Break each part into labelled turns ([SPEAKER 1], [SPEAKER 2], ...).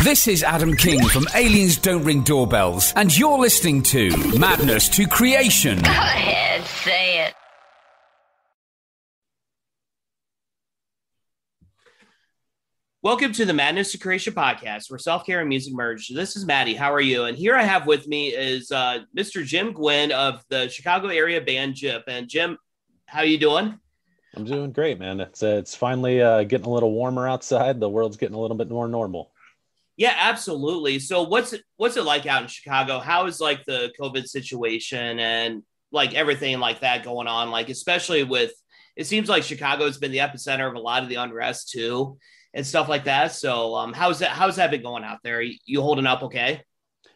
[SPEAKER 1] This is Adam King from Aliens Don't Ring Doorbells, and you're listening to Madness to Creation.
[SPEAKER 2] Go ahead, say it.
[SPEAKER 3] Welcome to the Madness to Creation podcast, where self-care and music merge. This is Maddie. How are you? And here I have with me is Mr. Jim Gwynn of the Chicago area band JIP. And Jim, how you doing?
[SPEAKER 4] I'm doing great, man. It's finally getting a little warmer outside. The world's getting a little bit more normal.
[SPEAKER 3] Yeah, absolutely. So what's it like out in Chicago? How is like the COVID situation and like everything like that going on? Like, especially with, it seems like Chicago has been the epicenter of a lot of the unrest too, and stuff like that. So how's that been going out there? You holding up okay?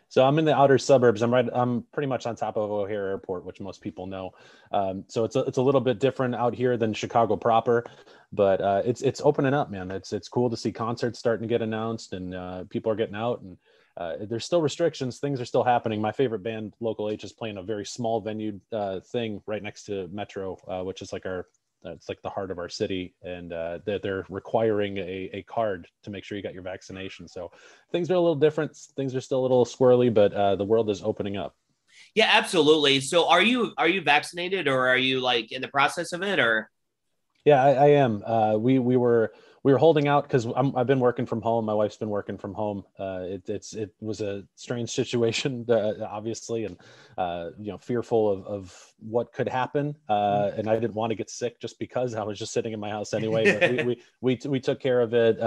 [SPEAKER 4] So I'm in the outer suburbs. I'm pretty much on top of O'Hare Airport, which most people know. So it's a little bit different out here than Chicago proper, but it's opening up, man. It's cool to see concerts starting to get announced, and people are getting out, and there's still restrictions. Things are still happening. My favorite band, Local H, is playing a very small venue thing right next to Metro, which is like it's like the heart of our city, and they're requiring a card to make sure you got your vaccination. So things are a little different. Things are still a little squirrely, but the world is opening up.
[SPEAKER 3] Yeah, absolutely. So are you vaccinated, or are you like in the process of it, or?
[SPEAKER 4] Yeah, I am. We were holding out because I've been working from home. My wife's been working from home. It was a strange situation, obviously, and fearful of what could happen. And I didn't want to get sick just because I was just sitting in my house anyway. But we took care of it.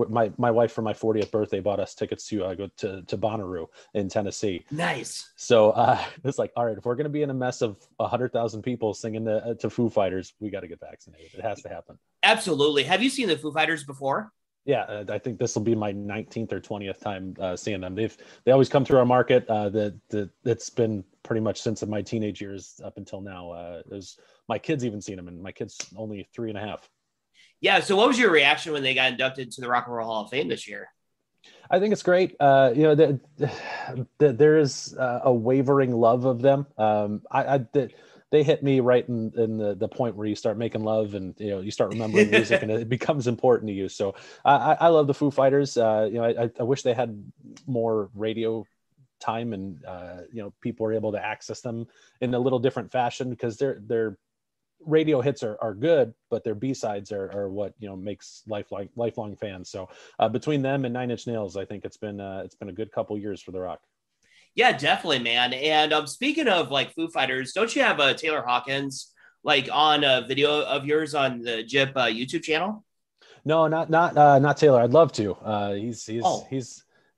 [SPEAKER 4] My wife, for my 40th birthday, bought us tickets to go to Bonaroo in Tennessee.
[SPEAKER 3] Nice.
[SPEAKER 4] So it's like, all right, if we're going to be in a mess of 100,000 people singing to Foo Fighters, we got to get vaccinated. It has to happen.
[SPEAKER 3] Absolutely. Have you seen the Foo Fighters before?
[SPEAKER 4] Yeah, I think this will be my 19th or 20th time seeing them. They always come through our market. That's been pretty much since my teenage years up until now. My kids even seen them, and my kid's only 3.5.
[SPEAKER 3] Yeah. So what was your reaction when they got inducted to the Rock and Roll Hall of Fame this year?
[SPEAKER 4] I think it's great. There is a wavering love of them. They hit me right in the point where you start making love, and you start remembering music, and it becomes important to you. So I love the Foo Fighters. I wish they had more radio time, and people were able to access them in a little different fashion, because their radio hits are good, but their B-sides are what makes lifelong fans. So between them and Nine Inch Nails, I think it's been a good couple years for the Rock.
[SPEAKER 3] Yeah, definitely, man. And speaking of like Foo Fighters, don't you have Taylor Hawkins like on a video of yours on the JIP YouTube channel?
[SPEAKER 4] No, not Taylor. I'd love to.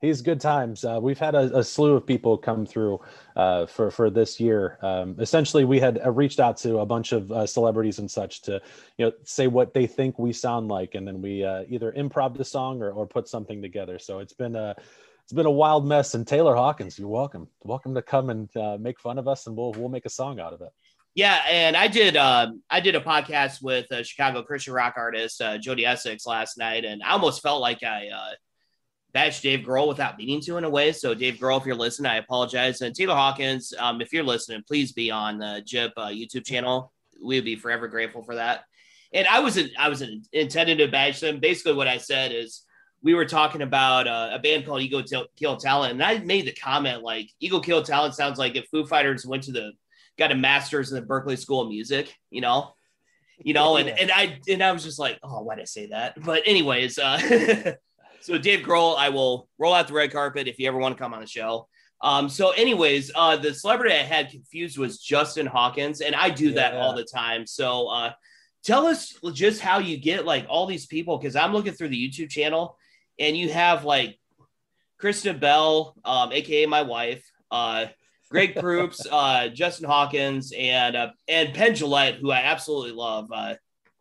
[SPEAKER 4] He's good times. We've had a slew of people come through for this year. Essentially, we had reached out to a bunch of celebrities and such to say what they think we sound like, and then we either improv the song or put something together. So it's been a wild mess. And Taylor Hawkins, you're welcome to come and make fun of us, and we'll make a song out of it.
[SPEAKER 3] Yeah, and I did a podcast with a Chicago Christian rock artist, Jody Essex, last night, and I almost felt like I bashed Dave Grohl without meaning to, in a way. So Dave Grohl, if you're listening, I apologize. And Taylor Hawkins, if you're listening, please be on the JIP YouTube channel. We'd be forever grateful for that. And I wasn't intended to bash them. Basically, what I said is, we were talking about a band called Ego Kill Talent, and I made the comment like, Ego Kill Talent sounds like if Foo Fighters got a master's in the Berklee School of Music, and I was just like, oh, why'd I say that? But anyways, so Dave Grohl, I will roll out the red carpet if you ever want to come on the show. So anyways, the celebrity I had confused was Justin Hawkins, and I do that all the time. So tell us just how you get like all these people, because I'm looking through the YouTube channel, and you have like Kristen Bell, aka my wife, Greg Proops, Justin Hawkins, and Penn Jillette, who I absolutely love.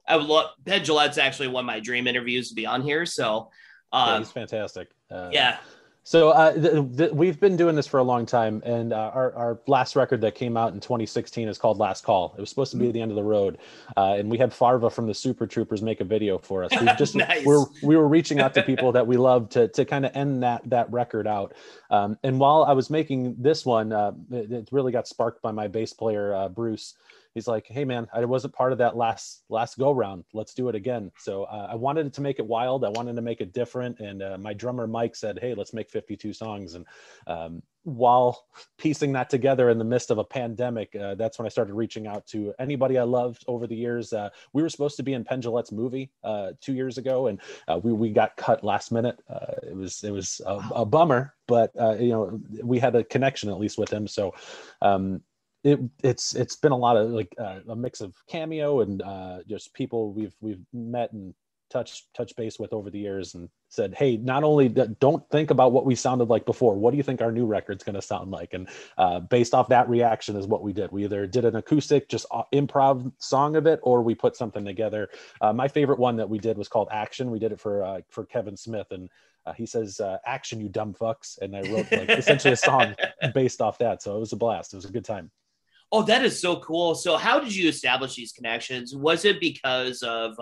[SPEAKER 3] Penn Jillette's actually one of my dream interviews to be on here. So
[SPEAKER 4] he's fantastic.
[SPEAKER 3] Yeah.
[SPEAKER 4] So we've been doing this for a long time, and our last record that came out in 2016 is called Last Call. It was supposed to be The End of the Road, and we had Farva from the Super Troopers make a video for us.
[SPEAKER 3] Nice.
[SPEAKER 4] We were reaching out to people that we love to kind of end that record out. And while I was making this one, it really got sparked by my bass player, Bruce. he's like, hey man, I wasn't part of that last go round. Let's do it again. So I wanted to make it wild. I wanted to make it different. And my drummer Mike said, hey, let's make 52 songs. And while piecing that together in the midst of a pandemic, that's when I started reaching out to anybody I loved over the years. We were supposed to be in Penn Jillette's movie 2 years ago, and we got cut last minute. It was a bummer, but we had a connection at least with him. So it's been a lot of like a mix of cameo and just people we've met and touch base with over the years, and said, hey, not only don't think about what we sounded like before, what do you think our new record's going to sound like? And based off that reaction is what we did. We either did an acoustic, just improv song of it, or we put something together. My favorite one that we did was called Action. We did it for Kevin Smith, and he says, action, you dumb fucks. And I wrote like essentially a song based off that. So it was a blast. It was a good time.
[SPEAKER 3] Oh, that is so cool. So how did you establish these connections? Was it because of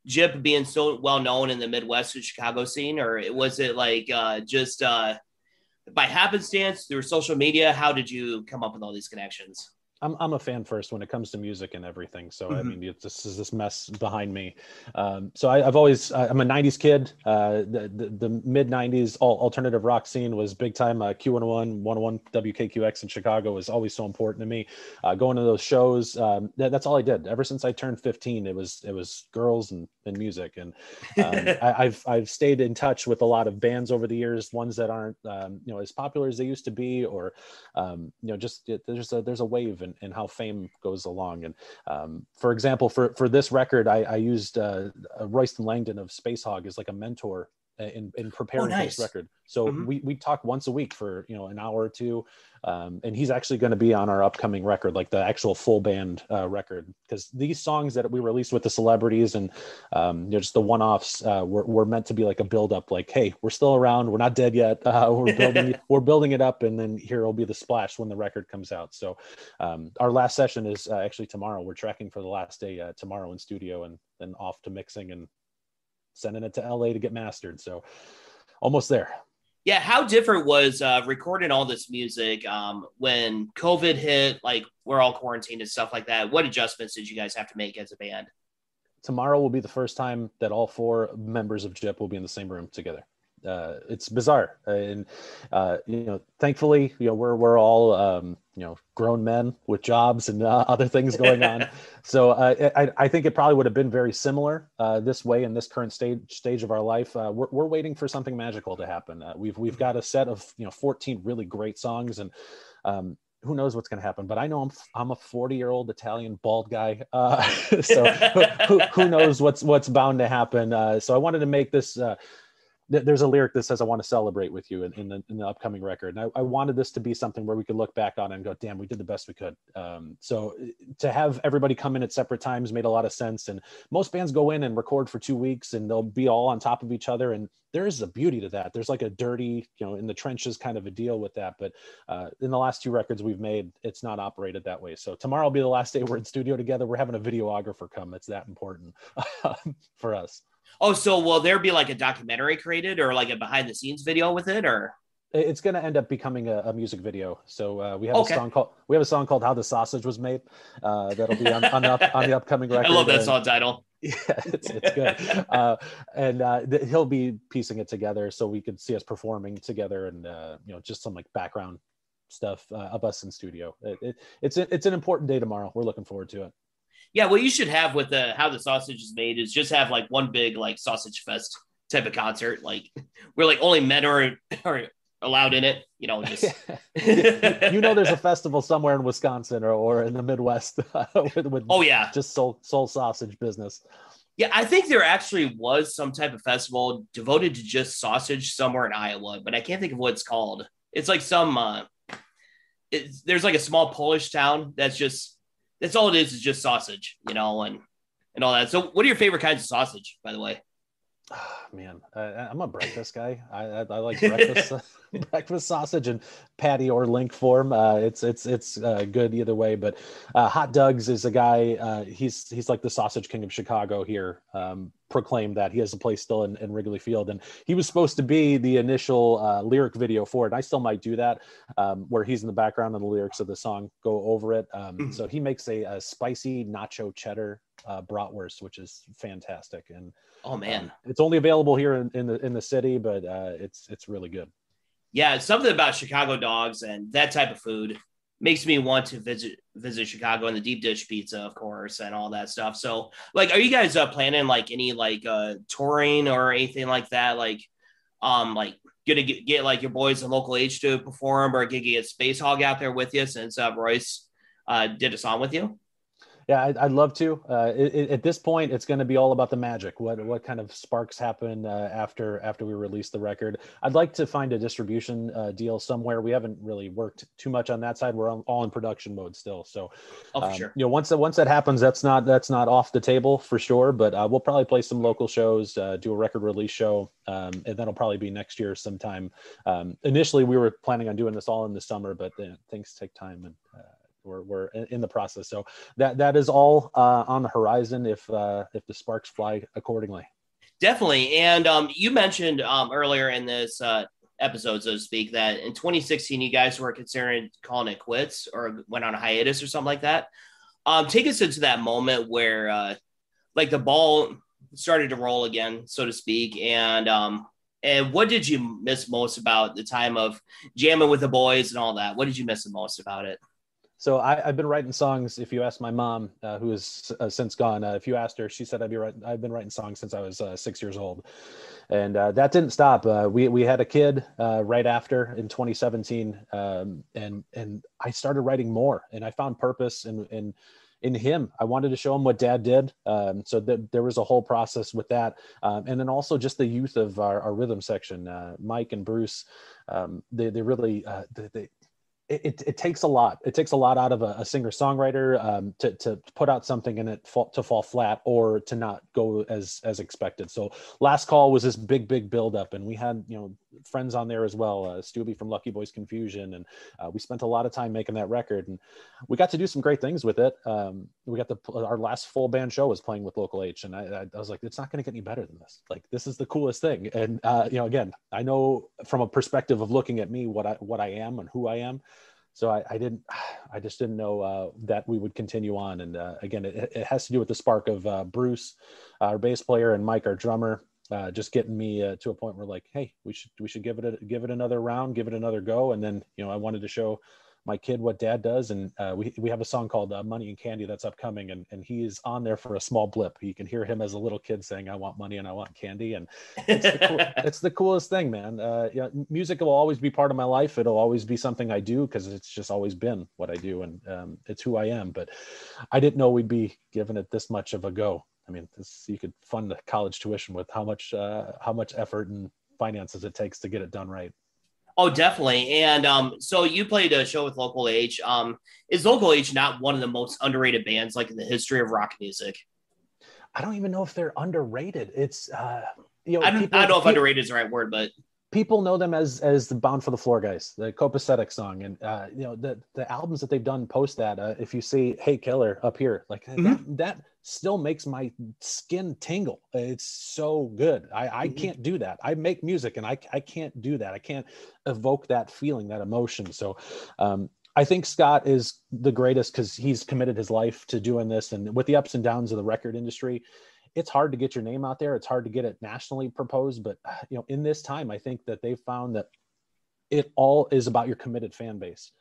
[SPEAKER 3] JIP being so well known in the Midwest and Chicago scene, or was it like just by happenstance through social media? How did you come up with all these connections?
[SPEAKER 4] I'm a fan first when it comes to music and everything. So, I mean, this is this mess behind me. So I've always, I'm a 90s kid. The mid 90s alternative rock scene was big time. Q101, 101 WKQX in Chicago was always so important to me. Going to those shows, that's all I did. Ever since I turned 15, it was girls and music. And I've stayed in touch with a lot of bands over the years, ones that aren't, as popular as they used to be, or, just there's a wave and how fame goes along. And for example, for this record, I used Royce and Langdon of Spacehog as like a mentor in preparing for this record. So we talk once a week for an hour or two, and he's actually going to be on our upcoming record, like the actual full band record, because these songs that we released with the celebrities and just the one-offs were meant to be like a build-up, like, hey, we're still around, we're not dead yet, we're building it up, and then here will be the splash when the record comes out. So our last session is actually tomorrow. We're tracking for the last day tomorrow in studio, and then off to mixing and sending it to LA to get mastered. So almost there.
[SPEAKER 3] Yeah. How different was recording all this music when COVID hit, like we're all quarantined and stuff like that? What adjustments did you guys have to make as a band?
[SPEAKER 4] Tomorrow will be the first time that all 4 members of JIP will be in the same room together. It's bizarre. And, thankfully, we're all, grown men with jobs and other things going on. So I think it probably would have been very similar this way in this current stage of our life. We're waiting for something magical to happen. We've got a set of, 14 really great songs, and who knows what's going to happen, but I know I'm a 40-year-old Italian bald guy. So who knows what's bound to happen. So I wanted to make this, there's a lyric that says, I want to celebrate with you in the upcoming record. And I wanted this to be something where we could look back on and go, damn, we did the best we could. So to have everybody come in at separate times made a lot of sense. And most bands go in and record for 2 weeks and they'll be all on top of each other. And there is a beauty to that. There's like a dirty, in the trenches kind of a deal with that. But in the last 2 records we've made, it's not operated that way. So tomorrow will be the last day we're in studio together. We're having a videographer come. It's that important for us.
[SPEAKER 3] Oh, so will there be like a documentary created or like a behind the scenes video with it, or?
[SPEAKER 4] It's going to end up becoming a music video. So we have a song called How the Sausage Was Made. That'll be on the upcoming record.
[SPEAKER 3] I love that song title.
[SPEAKER 4] Yeah, it's good. And he'll be piecing it together so we could see us performing together, and just some like background stuff of us in studio. It's an important day tomorrow. We're looking forward to it.
[SPEAKER 3] Yeah, what you should have with How the Sausage Is Made is just have like one big like sausage fest type of concert, like where like only men are allowed in it. Just
[SPEAKER 4] there's a festival somewhere in Wisconsin or in the Midwest with just soul sausage business.
[SPEAKER 3] Yeah, I think there actually was some type of festival devoted to just sausage somewhere in Iowa, but I can't think of what it's called. It's like some there's like a small Polish town that's all it is just sausage, and all that. So what are your favorite kinds of sausage, by the way?
[SPEAKER 4] Man, I'm a breakfast guy. I like breakfast breakfast sausage and patty or link form. It's good either way. But Hot Doug's is a guy. He's like the sausage king of Chicago here. Proclaimed that he has a place still in Wrigley Field, and he was supposed to be the initial lyric video for it. I still might do that, where he's in the background and the lyrics of the song go over it. So he makes a spicy nacho cheddar bratwurst, which is fantastic. And
[SPEAKER 3] oh man,
[SPEAKER 4] it's only available here in the city, but it's really good.
[SPEAKER 3] Yeah, something about Chicago dogs and that type of food makes me want to visit Chicago, and the deep dish pizza, of course, and all that stuff. So, like, are you guys planning like any touring or anything like that? Like gonna get like your boys in Local H to perform, or get Spacehog out there with you since Royce did a song with you?
[SPEAKER 4] Yeah, I'd love to. At this point, it's going to be all about the magic. What kind of sparks happen after we release the record? I'd like to find a distribution deal somewhere. We haven't really worked too much on that side. We're all in production mode still. So,
[SPEAKER 3] for sure.
[SPEAKER 4] Once that happens, that's not off the table for sure. But we'll probably play some local shows, do a record release show, and that'll probably be next year sometime. Initially, we were planning on doing this all in the summer, but things take time and. We're in the process, so that is all on the horizon if the sparks fly accordingly.
[SPEAKER 3] Definitely. And you mentioned earlier in this episode, so to speak, that in 2016 you guys were considering calling it quits or went on a hiatus or something like that. Take us into that moment where like the ball started to roll again, so to speak, and what did you miss most about the time of jamming with the boys and all that? What did you miss the most about it?
[SPEAKER 4] So I've been writing songs. If you ask my mom, who is since gone, if you asked her, she said I've been writing songs since I was 6 years old, and that didn't stop. We had a kid right after in 2017, and I started writing more, and I found purpose in him. I wanted to show him what Dad did, so that there was a whole process with that, and then also just the youth of our rhythm section, Mike and Bruce. They really It takes a lot. It takes a lot out of a singer-songwriter to put out something and it to fall flat or to not go as expected. So Last Call was this big buildup, and we had friends on there as well, Stubby from Lucky Boys Confusion, and we spent a lot of time making that record, and we got to do some great things with it. We got our last full band show was playing with Local H, and I was like, it's not going to get any better than this. Like, this is the coolest thing. And again, I know from a perspective of looking at me what I am and who I am. So I just didn't know that we would continue on. And again, it has to do with the spark of Bruce, our bass player, and Mike, our drummer, just getting me to a point where like, hey, we should give it another round, give it another go. And then, I wanted to show my kid what Dad does. And we have a song called Money and Candy that's upcoming. And he is on there for a small blip. You can hear him as a little kid saying, I want money and I want candy. And it's the coolest thing, man. Music will always be part of my life. It'll always be something I do because it's just always been what I do. And it's who I am. But I didn't know we'd be giving it this much of a go. I mean, you could fund the college tuition with how much effort and finances it takes to get it done right.
[SPEAKER 3] Oh, definitely. And so you played a show with Local H. Is Local H not one of the most underrated bands like in the history of rock music?
[SPEAKER 4] I don't even know if they're underrated. It's
[SPEAKER 3] I don't know if underrated is the right word, but
[SPEAKER 4] people know them as the Bound for the Floor guys, the Copacetic song, and the albums that they've done post that. If you see Hey Killer up here, like that still makes my skin tingle. It's so good. I can't do that. I make music and I can't do that. I can't evoke that feeling, that emotion. So I think Scott is the greatest because he's committed his life to doing this, and with the ups and downs of the record industry, it's hard to get your name out there. It's hard to get it nationally proposed, but in this time, I think that they've found that it all is about your committed fan base,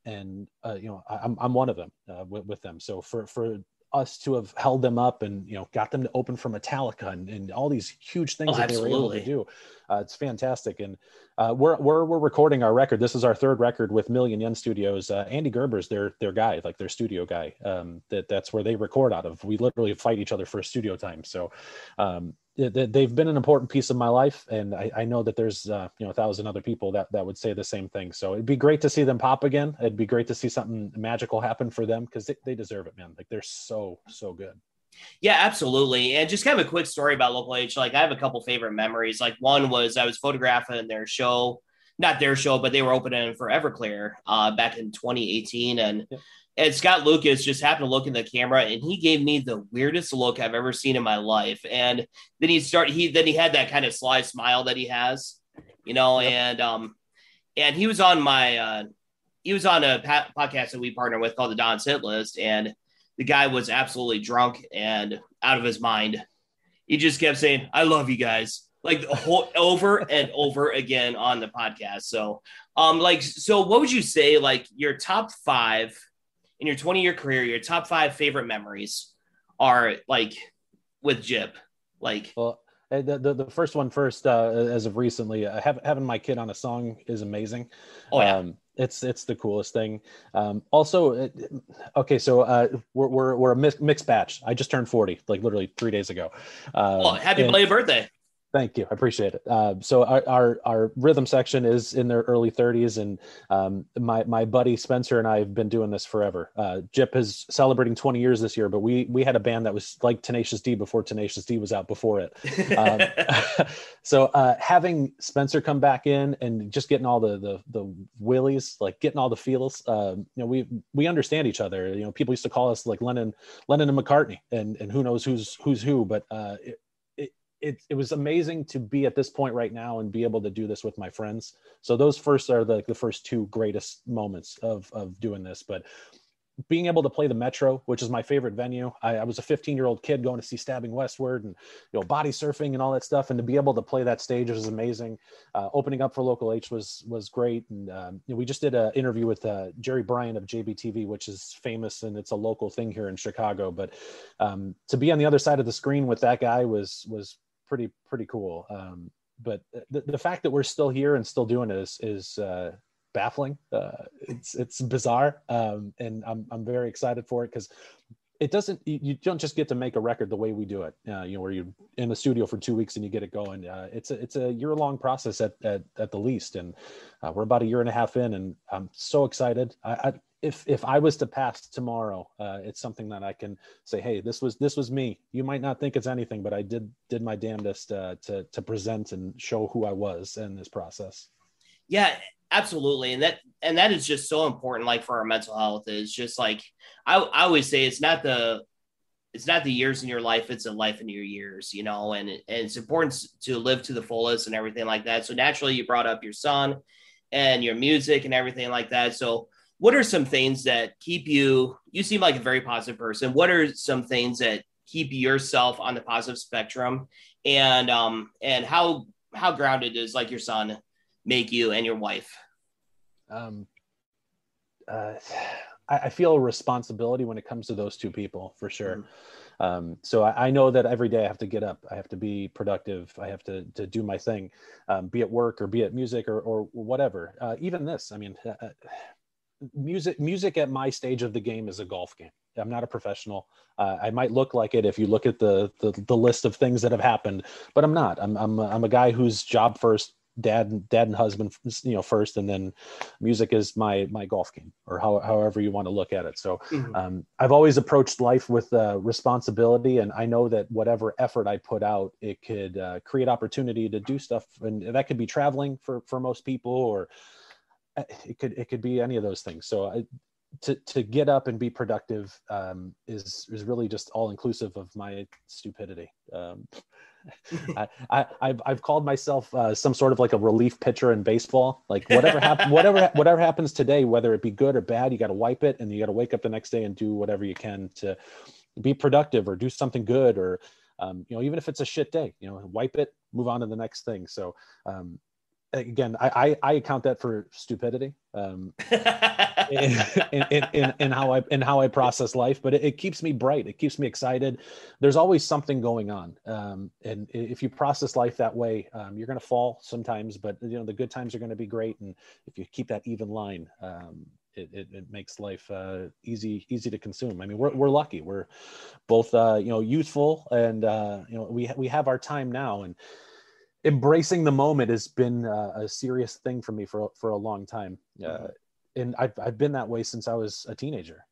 [SPEAKER 4] and I'm one of them with them. So for us to have held them up and got them to open for Metallica and all these huge things that they were able to do, it's fantastic. And we're recording our record. This is our third record with Million Yen Studios. Andy Gerber's their guy, like their studio guy. That's where they record out of. We literally fight each other for studio time. So they've been an important piece of my life, and I know that there's 1,000 other people that would say the same thing. So it'd be great to see them pop again. It'd be great to see something magical happen for them because they deserve it, man. Like, they're so good.
[SPEAKER 3] Yeah, absolutely. And just kind of a quick story about Local H. Like, I have a couple favorite memories. Like, one was I was photographing their show, not their show, but they were opening for Everclear back in 2018. And Scott Lucas just happened to look in the camera, and he gave me the weirdest look I've ever seen in my life. And then he had that kind of sly smile that he has, you know, yep. And he was on he was on a podcast that we partner with called the Don's Hit List, and the guy was absolutely drunk and out of his mind. He just kept saying, "I love you guys," like over and over again on the podcast. So, so what would you say, like, your top 5 in your 20-year career, your top 5 favorite memories are, like, with JIP? Like,
[SPEAKER 4] well, the first one first, as of recently, having my kid on a song is amazing.
[SPEAKER 3] Oh yeah.
[SPEAKER 4] It's the coolest thing. Also, okay, so we're a mixed batch. I just turned 40, like literally 3 days ago.
[SPEAKER 3] Happy belated birthday!
[SPEAKER 4] Thank you, I appreciate it. So our rhythm section is in their early 30s, and my buddy Spencer and I have been doing this forever. JIP is celebrating 20 years this year, but we had a band that was like Tenacious D before Tenacious D was out before it. So having Spencer come back in and just getting all the willies, like getting all the feels, we understand each other. You know, people used to call us like Lennon and McCartney, and who knows who's who, but it was amazing to be at this point right now and be able to do this with my friends. So those first are the first 2 greatest moments of doing this. But being able to play the Metro, which is my favorite venue. I was a 15-year-old kid going to see Stabbing Westward and, body surfing and all that stuff. And to be able to play that stage was amazing. Opening up for Local H was great. And we just did an interview with Jerry Bryan of JBTV, which is famous, and it's a local thing here in Chicago. But to be on the other side of the screen with that guy was pretty cool. But the fact that we're still here and still doing it is baffling. It's bizarre. And I'm very excited for it, because you don't just get to make a record the way we do it, where you're in the studio for 2 weeks and you get it going. It's a year-long process at the least. And we're about a year and a half in, and I'm so excited. If I was to pass tomorrow, it's something that I can say, hey, this was me. You might not think it's anything, but I did my damnedest to present and show who I was in this process.
[SPEAKER 3] Yeah, absolutely. And that is just so important, like, for our mental health. Is just like, I always say, it's not the years in your life, it's a life in your years, and it's important to live to the fullest and everything like that. So naturally, you brought up your son and your music and everything like that. So what are some things that keep you seem like a very positive person. What are some things that keep yourself on the positive spectrum, and how grounded does, like, your son make you and your wife?
[SPEAKER 4] I feel a responsibility when it comes to those 2 people, for sure. So I know that every day I have to get up, I have to be productive, I have to do my thing, be it work or be it music or whatever. Even this, I mean, music at my stage of the game is a golf game. I'm not a professional. I might look like it if you look at the list of things that have happened, but I'm not. I'm a guy whose job first, dad and husband, first, and then music is my golf game, or however you want to look at it. So I've always approached life with responsibility, and I know that whatever effort I put out, it could create opportunity to do stuff, and that could be traveling for most people, or it could be any of those things. So to get up and be productive is really just all inclusive of my stupidity. I've called myself some sort of like a relief pitcher in baseball. Like whatever happens today, whether it be good or bad, you got to wipe it, and you got to wake up the next day and do whatever you can to be productive or do something good, or even if it's a shit day, wipe it, move on to the next thing. So again, I account that for stupidity in how I process life, but it keeps me bright. It keeps me excited. There's always something going on. And if you process life that way, you're going to fall sometimes, but the good times are going to be great. And if you keep that even line, it makes life easy to consume. I mean, we're lucky. We're both youthful, and we have our time now, and embracing the moment has been a serious thing for me for a long time. And I've been that way since I was a teenager.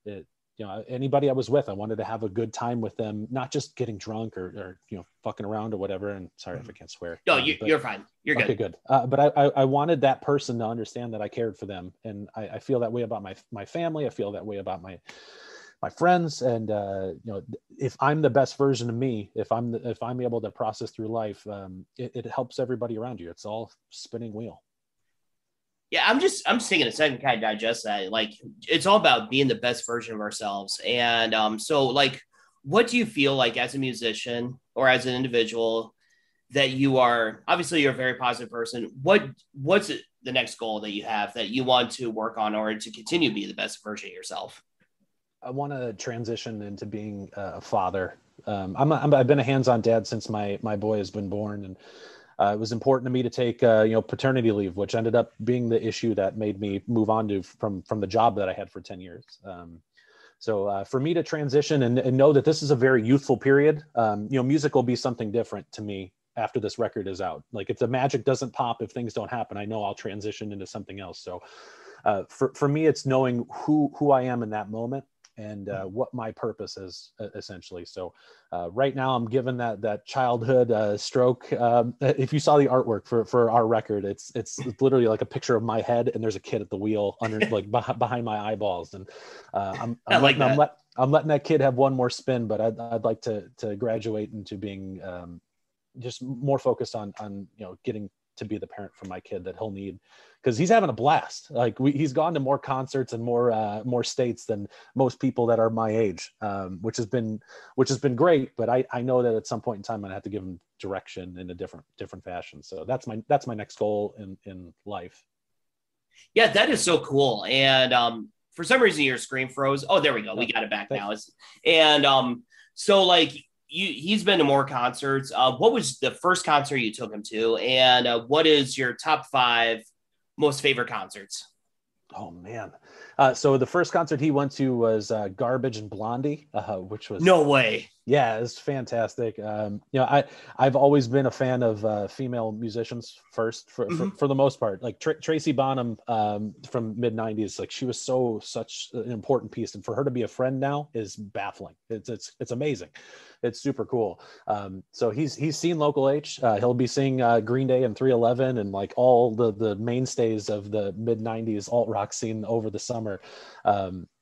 [SPEAKER 4] anybody I was with, I wanted to have a good time with them, not just getting drunk or fucking around or whatever. And sorry if I can't swear.
[SPEAKER 3] No, you're fine. You're good.
[SPEAKER 4] Okay, good. But I wanted that person to understand that I cared for them. And I feel that way about my family. I feel that way about my friends. And, if I'm the best version of me, if I'm able to process through life, it helps everybody around you. It's all spinning wheel.
[SPEAKER 3] Yeah, I'm just taking a second to kind of digest that. Like, it's all about being the best version of ourselves. And so, like, what do you feel like as a musician or as an individual that you are? Obviously, you're a very positive person. What's the next goal that you have that you want to work on or to continue to be the best version of yourself?
[SPEAKER 4] I want to transition into being a father. I've been a hands-on dad since my boy has been born, and it was important to me to take paternity leave, which ended up being the issue that made me move on from the job that I had for 10 years. So for me to transition and know that this is a very youthful period, music will be something different to me after this record is out. Like, if the magic doesn't pop, if things don't happen, I know I'll transition into something else. So for me, it's knowing who I am in that moment and what my purpose is, essentially. So right now I'm given that childhood stroke. If you saw the artwork for our record, it's literally like a picture of my head and there's a kid at the wheel under like behind my eyeballs. And I'm letting that kid have one more spin, but I'd like to graduate into being just more focused on getting to be the parent for my kid that he'll need, because he's having a blast. Like, he's gone to more concerts and more states than most people that are my age, which has been great. But I know that at some point in time, I'm gonna have to give him direction in a different fashion. So that's my next goal in life.
[SPEAKER 3] Yeah, that is so cool. And for some reason your screen froze. Oh, there we go. We got it back now. And so, like, he's been to more concerts. What was the first concert you took him to? And what is your top 5 most favorite concerts?
[SPEAKER 4] Oh, man. So the first concert he went to was Garbage and Blondie, which was...
[SPEAKER 3] No way.
[SPEAKER 4] Yeah, it's fantastic. I've always been a fan of female musicians first for the most part. Like Tracy Bonham from mid-90s, like, she was such an important piece, and for her to be a friend now is baffling. It's amazing. It's super cool. So he's seen Local H. He'll be seeing Green Day and 311 and like all the mainstays of the mid-90s alt rock scene over the summer.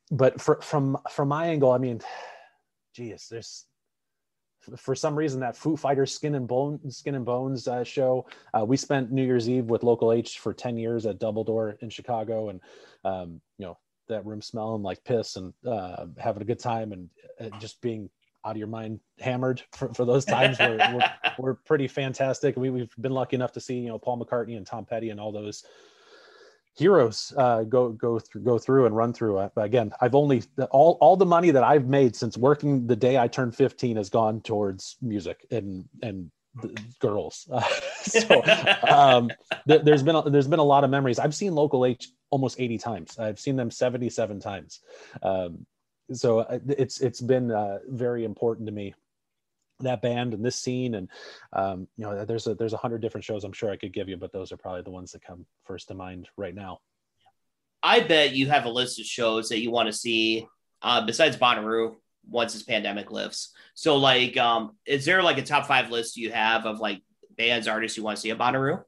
[SPEAKER 4] But from my angle, I mean, geez, there's, for some reason, that Foo Fighters Skin and Bones show. We spent New Year's Eve with Local H for 10 years at Double Door in Chicago, and that room smelling like piss and having a good time and just being out of your mind hammered for those times were pretty fantastic. We've been lucky enough to see Paul McCartney and Tom Petty and all those heroes go through and run through. But again, I've only all the money that I've made since working the day I turned 15 has gone towards music and girls. So there's been a lot of memories. I've seen Local H almost 80 times. I've seen them 77 times. So it's been very important to me, that band and this scene. And there's 100 different shows I'm sure I could give you, but those are probably the ones that come first to mind right now.
[SPEAKER 3] I bet you have a list of shows that you want to see besides Bonaroo once this pandemic lifts. So, like, is there like a top 5 list you have of like bands, artists you want to see at Bonaroo?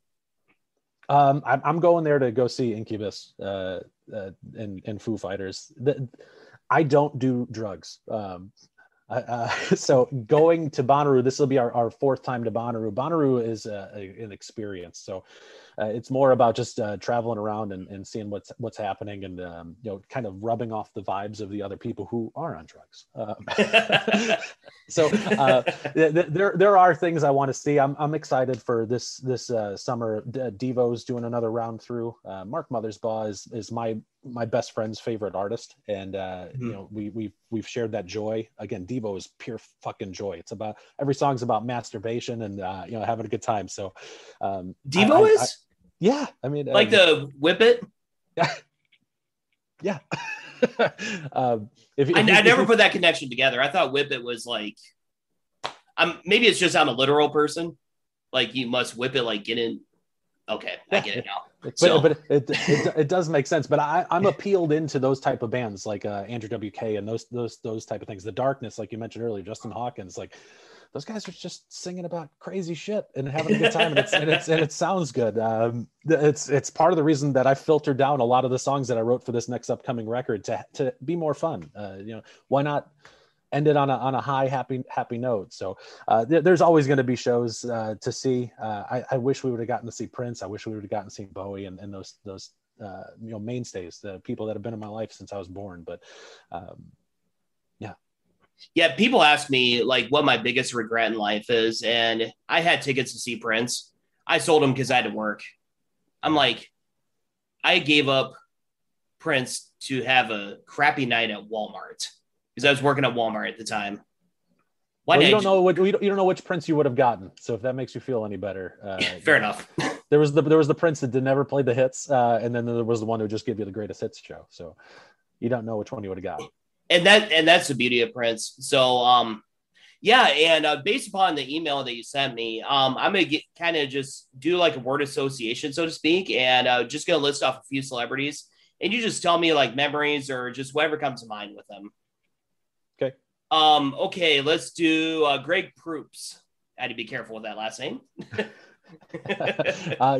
[SPEAKER 4] I'm going there to go see Incubus and Foo Fighters. I don't do drugs. So going to Bonaroo, this will be our 4th time to Bonaroo. Bonaroo is an experience. So it's more about just traveling around and seeing what's happening and kind of rubbing off the vibes of the other people who are on drugs. So there are things I want to see. I'm excited for this summer. Devo's doing another round through. Mark Mothersbaugh is my best friend's favorite artist, and we've shared that joy. Again, Devo is pure fucking joy. It's about, every song's about masturbation and having a good time. So
[SPEAKER 3] Devo is
[SPEAKER 4] yeah, I mean,
[SPEAKER 3] like the Whip It.
[SPEAKER 4] Yeah.
[SPEAKER 3] I never put that connection together. I thought Whip It was like, maybe it's just I'm a literal person. Like, you must whip it, like get in. Okay, I get it now.
[SPEAKER 4] But it does make sense. But I'm appealed into those type of bands like Andrew WK and those type of things. The Darkness, like you mentioned earlier, Justin Hawkins, like those guys are just singing about crazy shit and having a good time, and it sounds good. It's part of the reason that I filtered down a lot of the songs that I wrote for this next upcoming record to be more fun. Why not end it on a high, happy note? So there's always going to be shows to see. I wish we would have gotten to see Prince. I wish we would have gotten to see Bowie and those mainstays, the people that have been in my life since I was born. But
[SPEAKER 3] yeah, people ask me like what my biggest regret in life is, and I had tickets to see Prince. I sold them because I had to work. I'm like, I gave up Prince to have a crappy night at Walmart because I was working at Walmart at the time.
[SPEAKER 4] You don't know which Prince you would have gotten. So if that makes you feel any better,
[SPEAKER 3] fair enough.
[SPEAKER 4] There was the Prince that never played the hits, and then there was the one who just gave you the greatest hits show. So you don't know which one you would have got.
[SPEAKER 3] And that's the beauty of Prince. So based upon the email that you sent me, I'm gonna just do like a word association, so to speak, and just gonna list off a few celebrities, and you just tell me like memories or just whatever comes to mind with them.
[SPEAKER 4] Okay.
[SPEAKER 3] Okay, let's do Greg Proops. I had to be careful with that last name.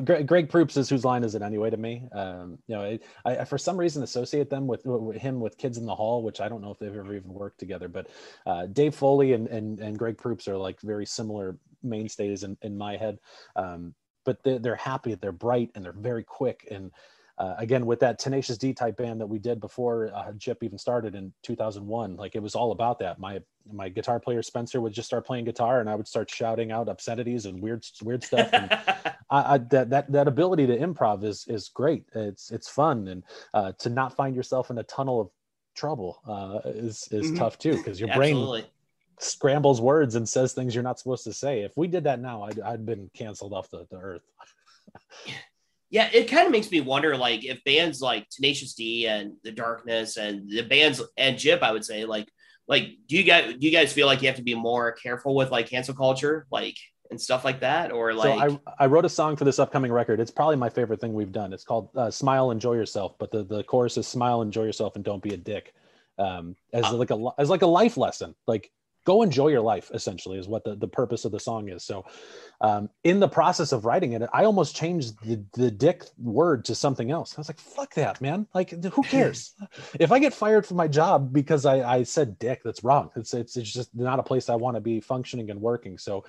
[SPEAKER 4] Greg Proops is whose line is it anyway to me. I for some reason associate them with him with Kids in the Hall, which I don't know if they've ever even worked together, but Dave Foley and Greg Proops are like very similar mainstays in my head. But they're happy, they're bright, and they're very quick. And again, with that Tenacious D type band that we did before JIP even started in 2001, like it was all about that. My guitar player Spencer would just start playing guitar, and I would start shouting out obscenities and weird stuff. And that ability to improv is great. It's fun, and to not find yourself in a tunnel of trouble is tough too, because your brain scrambles words and says things you're not supposed to say. If we did that now, I'd been canceled off the earth.
[SPEAKER 3] Yeah, it kind of makes me wonder, like, if bands like Tenacious D and The Darkness and the bands and JIP, I would say, like, do you guys feel like you have to be more careful with like cancel culture, like, and stuff like that, or like?
[SPEAKER 4] So I wrote a song for this upcoming record. It's probably my favorite thing we've done. It's called "Smile, Enjoy Yourself," but the chorus is "Smile, enjoy yourself, and don't be a dick," as like a life lesson, like. Go enjoy your life, essentially, is what the purpose of the song is. So in the process of writing it, I almost changed the dick word to something else. I was like, fuck that, man. Like, who cares? If I get fired from my job because I said dick, that's wrong. It's just not a place I want to be functioning and working. So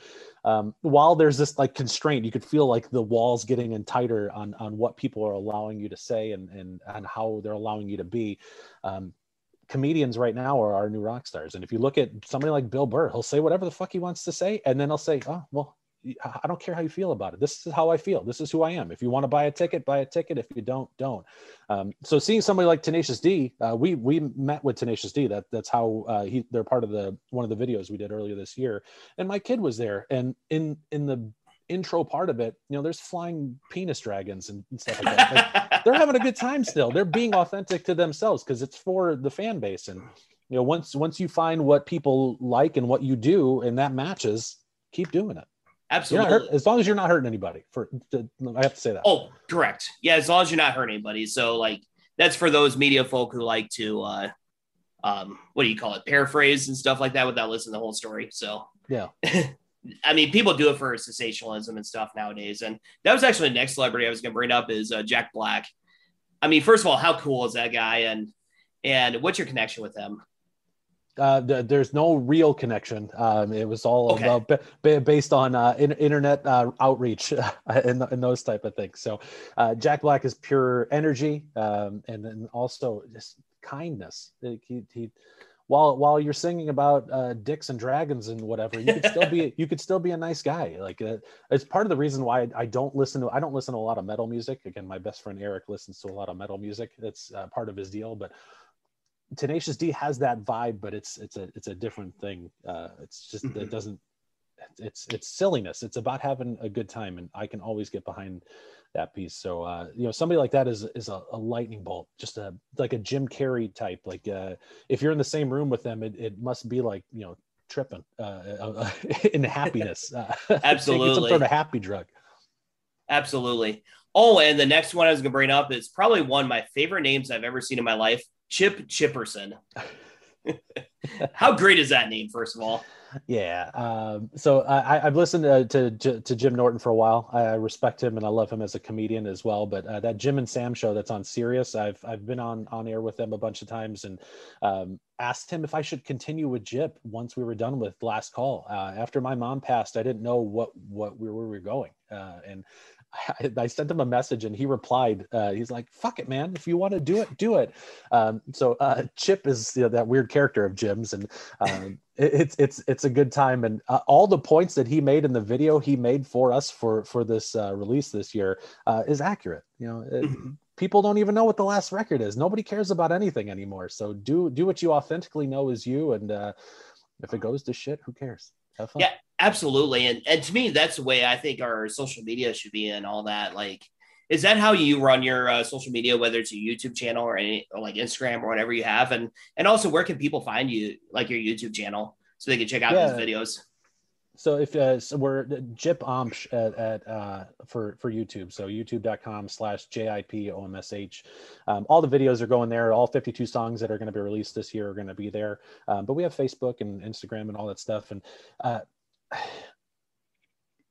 [SPEAKER 4] while there's this like constraint, you could feel like the walls getting in tighter on what people are allowing you to say and how they're allowing you to be. Comedians right now are our new rock stars. And if you look at somebody like Bill Burr, he'll say whatever the fuck he wants to say. And then he'll say, oh, well, I don't care how you feel about it. This is how I feel. This is who I am. If you want to buy a ticket, buy a ticket. If you don't. So seeing somebody like Tenacious D, we met with Tenacious D. That's how they're part of one of the videos we did earlier this year. And my kid was there. And in the intro part of it, there's flying penis dragons and stuff like that. Like, they're having a good time still. They're being authentic to themselves because it's for the fan base. And once you find what people like and what you do and that matches, keep doing it.
[SPEAKER 3] Absolutely.
[SPEAKER 4] As long as you're not hurting anybody. I have to say that.
[SPEAKER 3] Oh, correct. Yeah, as long as you're not hurting anybody. So like that's for those media folk who like to what do you call it? Paraphrase and stuff like that without listening to the whole story. So
[SPEAKER 4] yeah.
[SPEAKER 3] I mean, people do it for sensationalism and stuff nowadays. And that was actually the next celebrity I was going to bring up is Jack Black. I mean, first of all, how cool is that guy? And what's your connection with him?
[SPEAKER 4] There's no real connection. It was all about based on internet outreach and those type of things. So Jack Black is pure energy and then also just kindness. He while you're singing about dicks and dragons and whatever, you could still be a nice guy. Like it's part of the reason why I don't listen to a lot of metal music. Again, my best friend Eric listens to a lot of metal music. That's part of his deal. But Tenacious D has that vibe, but it's a different thing. It's just it doesn't. It's silliness. It's about having a good time, and I can always get behind that piece. So somebody like that is a lightning bolt, just like a Jim Carrey type. Like if you're in the same room with them, it must be like tripping in happiness.
[SPEAKER 3] Absolutely,
[SPEAKER 4] some sort of happy drug.
[SPEAKER 3] Absolutely. Oh, and the next one I was going to bring up is probably one of my favorite names I've ever seen in my life, Chip Chipperson. How great is that name, first of all?
[SPEAKER 4] Yeah. So I've listened to Jim Norton for a while. I respect him and I love him as a comedian as well. But that Jim and Sam show that's on Sirius, I've been on air with them a bunch of times and asked him if I should continue with JIP once we were done with Last Call. After my mom passed, I didn't know where we were going, and I sent him a message and he replied, he's like, fuck it, man. If you want to do it, do it. So Chip is that weird character of Jim's, and it's a good time. And all the points that he made in the video he made for us for this release this year is accurate. People don't even know what the last record is. Nobody cares about anything anymore. So do what you authentically know is you. And if it goes to shit, who cares? Have fun.
[SPEAKER 3] Yeah, absolutely. And to me, that's the way I think our social media should be and all that. Like, is that how you run your social media, whether it's a YouTube channel or like Instagram or whatever you have? And also, where can people find you, like your YouTube channel, so they can check out these videos?
[SPEAKER 4] So if so we're JIP Omsh for YouTube. So youtube.com/JIPOMSH. All the videos are going there. All 52 songs that are going to be released this year are going to be there. But we have Facebook and Instagram and all that stuff. And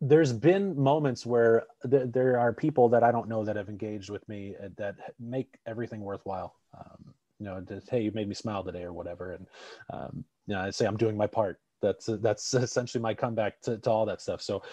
[SPEAKER 4] there's been moments where there are people that I don't know that have engaged with me that make everything worthwhile. Just, hey, you made me smile today or whatever. And I say I'm doing my part. That's essentially my comeback to all that stuff. So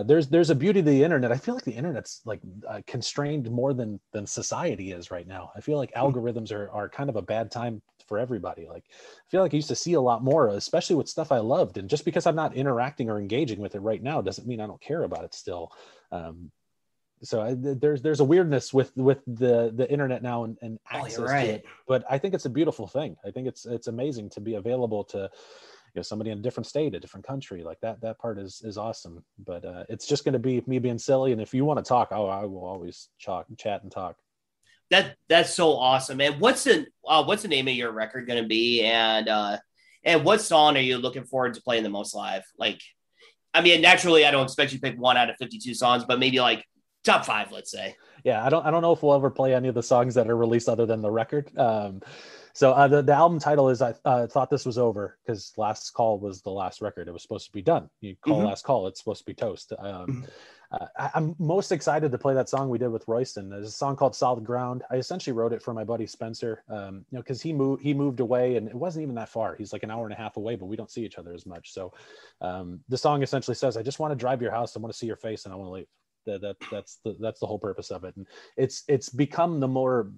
[SPEAKER 4] there's a beauty to the internet. I feel like the internet's like constrained more than society is right now. I feel like algorithms are kind of a bad time for everybody. Like, I feel like I used to see a lot more, especially with stuff I loved. And just because I'm not interacting or engaging with it right now doesn't mean I don't care about it still. So there's a weirdness with the internet now and access to it. But I think it's a beautiful thing. I think it's amazing to be available to somebody in a different state, a different country. Like that part is awesome. But it's just going to be me being silly. And if you want to talk, I will always chat and talk.
[SPEAKER 3] That's so awesome. And what's the name of your record going to be? And what song are you looking forward to playing the most live? Like, I mean, naturally, I don't expect you to pick one out of 52 songs, but maybe like top 5, let's say.
[SPEAKER 4] Yeah, I don't know if we'll ever play any of the songs that are released other than the record. So the album title is I Thought This Was Over, because Last Call was the last record. It was supposed to be done. You call Last Call, it's supposed to be toast. I'm most excited to play that song we did with Royston. There's a song called Solid Ground. I essentially wrote it for my buddy Spencer, because he moved away and it wasn't even that far. He's like an hour and a half away, but we don't see each other as much. So the song essentially says, I just want to drive your house. I want to see your face and I want to leave. That's the whole purpose of it. And it's become the more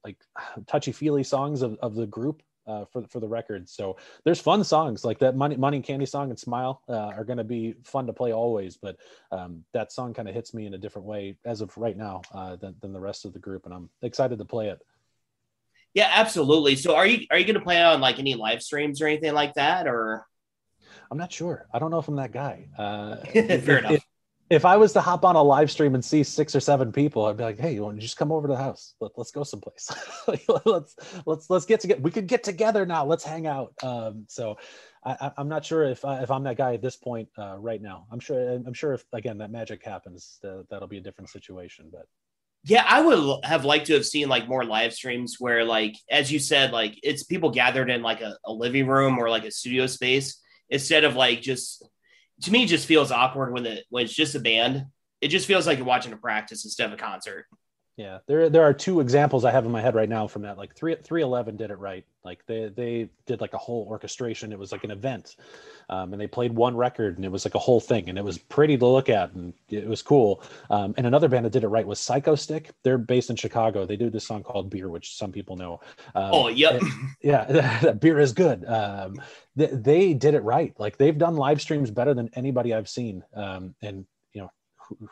[SPEAKER 4] like touchy-feely songs of the group for the record. So there's fun songs like that Money and Candy song and Smile are going to be fun to play always, but that song kind of hits me in a different way as of right now than the rest of the group, and I'm excited to play it.
[SPEAKER 3] Yeah, absolutely. So are you going to plan on like any live streams or anything like that, or?
[SPEAKER 4] I'm not sure. I don't know if I'm that guy.
[SPEAKER 3] Fair enough.
[SPEAKER 4] If I was to hop on a live stream and see 6 or 7 people, I'd be like, hey, you want to just come over to the house? Let's go someplace. let's get together. We could get together now. Let's hang out. So I'm not sure if I'm that guy at this point right now. I'm sure if, again, that magic happens, that'll be a different situation. But
[SPEAKER 3] yeah, I would have liked to have seen like more live streams where, like, as you said, like it's people gathered in like a living room or like a studio space instead of like just. To me, it just feels awkward when it's just a band. It just feels like you're watching a practice instead of a concert.
[SPEAKER 4] Yeah, there are 2 examples I have in my head right now from that. Like 311 did it right. Like they did like a whole orchestration. It was like an event, and they played one record, and it was like a whole thing, and it was pretty to look at, and it was cool. And another band that did it right was Psychostick. They're based in Chicago. They do this song called Beer, which some people know.
[SPEAKER 3] Oh, yep.
[SPEAKER 4] Yeah, Beer is good. They did it right. Like they've done live streams better than anybody I've seen, and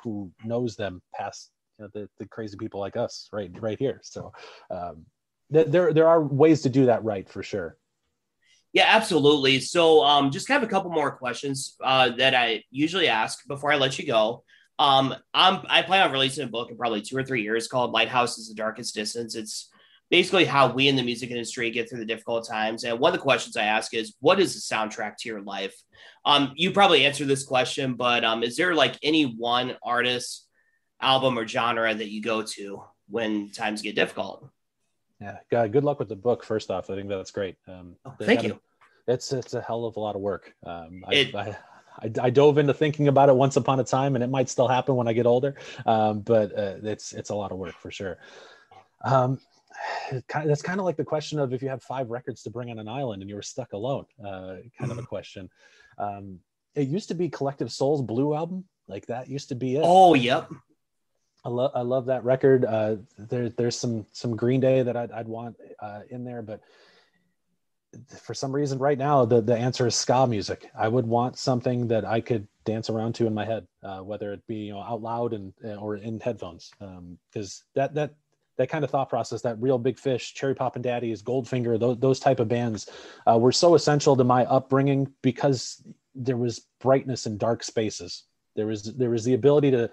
[SPEAKER 4] who knows them past. The crazy people like us right here. So there are ways to do that right for sure.
[SPEAKER 3] Yeah, absolutely. So just have a couple more questions that I usually ask before I let you go. I plan on releasing a book in probably 2 or 3 years called Lighthouse is the Darkest Distance. It's basically how we in the music industry get through the difficult times. And one of the questions I ask is, what is the soundtrack to your life? You probably answered this question, but is there like any one artist album or genre that you go to when times get difficult.
[SPEAKER 4] Yeah, good luck with the book. First off, I think that's great.
[SPEAKER 3] Thank you.
[SPEAKER 4] It's a hell of a lot of work. I dove into thinking about it once upon a time, and it might still happen when I get older. But it's a lot of work for sure. That's kind of like the question of if you had 5 records to bring on an island and you were stuck alone, kind of a question. It used to be Collective Soul's Blue album. Like that used to be it.
[SPEAKER 3] Oh, yep.
[SPEAKER 4] I love that record. There's some Green Day that I'd want in there, but for some reason right now the answer is ska music. I would want something that I could dance around to in my head, whether it be out loud or in headphones, because that kind of thought process, that Real Big Fish, Cherry Poppin' Daddies, Goldfinger, those type of bands were so essential to my upbringing because there was brightness in dark spaces. There was the ability to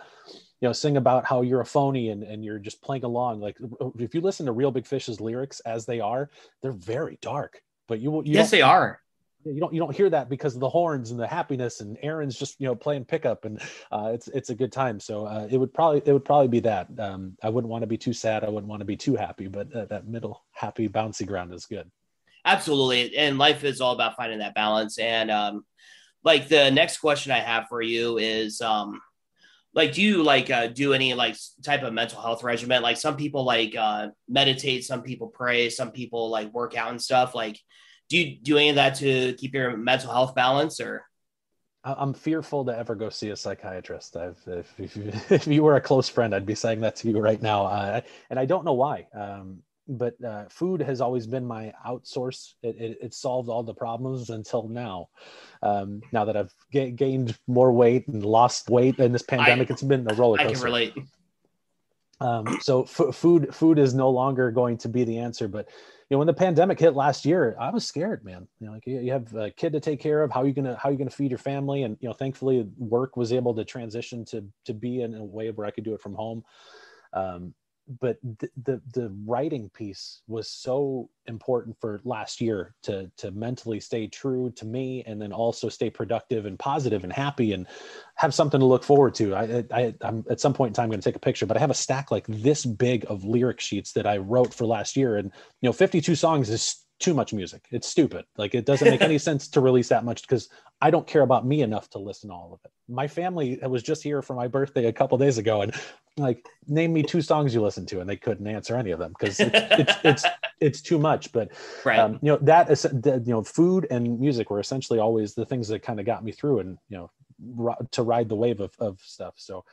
[SPEAKER 4] sing about how you're a phony and you're just playing along. Like if you listen to Real Big Fish's lyrics as they are, they're very dark. But
[SPEAKER 3] yes, they are.
[SPEAKER 4] You don't hear that because of the horns and the happiness and Aaron's just playing pickup and it's a good time. So it would probably be that. I wouldn't want to be too sad. I wouldn't want to be too happy, but that middle happy bouncy ground is good.
[SPEAKER 3] Absolutely, and life is all about finding that balance. And like the next question I have for you is like, do you do any type of mental health regimen? Like some people meditate, some people pray, some people work out and stuff. Like, do you do any of that to keep your mental health balance? Or
[SPEAKER 4] I'm fearful to ever go see a psychiatrist. If you were a close friend, I'd be saying that to you right now. And I don't know why. But food has always been my outsource. It solved all the problems until now. Now that I've gained more weight and lost weight in this pandemic, it's been a roller coaster.
[SPEAKER 3] I can relate.
[SPEAKER 4] So food is no longer going to be the answer. But when the pandemic hit last year, I was scared, man. You have a kid to take care of. How are you gonna feed your family? And thankfully, work was able to transition to be in a way where I could do it from home. But the writing piece was so important for last year to mentally stay true to me, and then also stay productive and positive and happy and have something to look forward to. I'm at some point in time going to take a picture, but I have a stack like this big of lyric sheets that I wrote for last year, and 52 songs is too much music. It's stupid. Like it doesn't make any sense to release that much because I don't care about me enough to listen to all of it. My family was just here for my birthday a couple days ago, and name me 2 songs you listen to, and they couldn't answer any of them because it's too much. But
[SPEAKER 3] right.
[SPEAKER 4] That is food and music were essentially always the things that kind of got me through and to ride the wave of stuff. So